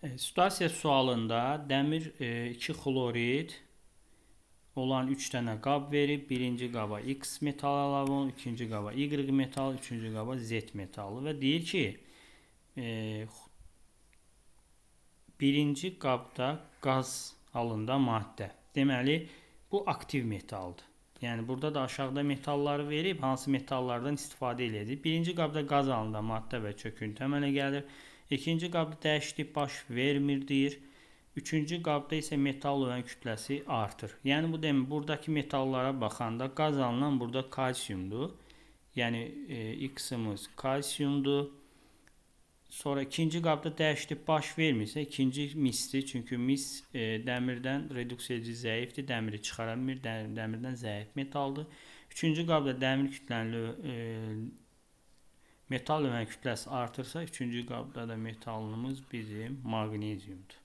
Situasiya sualında dəmir 2 xlorid olan 3 dənə qab verib. Birinci qaba X metal əlavə olunur, ikinci qaba Y metal, üçüncü qaba Z metalı və deyir ki, birinci qabda qaz halında maddə. Deməli, bu aktiv metaldır. Yəni burada da aşağıda metalları verib, hansı metallardan istifadə edəcək. Birinci qabda qaz halında maddə və çöküntü əmələ gəlir. İkinci qabda dəyişiklik baş vermir deyir. Üçüncü qabda isə metal olan kütləsi artır. Yəni bu demək, buradakı metallara baxanda qaz alınan burada kalsiyumdur. Yəni X-imiz kalsiyumdur. Sonra ikinci qabda dəyişiklik baş vermirsə, ikinci misdir. Çünki mis dəmirdən reduksiya edici zəifdir. Dəmiri çıxara bilmir. Dəmirdən zəif metaldır. Üçüncü qabda dəmir kütlənli metal olan kütləsi artırsa, üçüncü qabda da metalımız bizim maqneziumdur.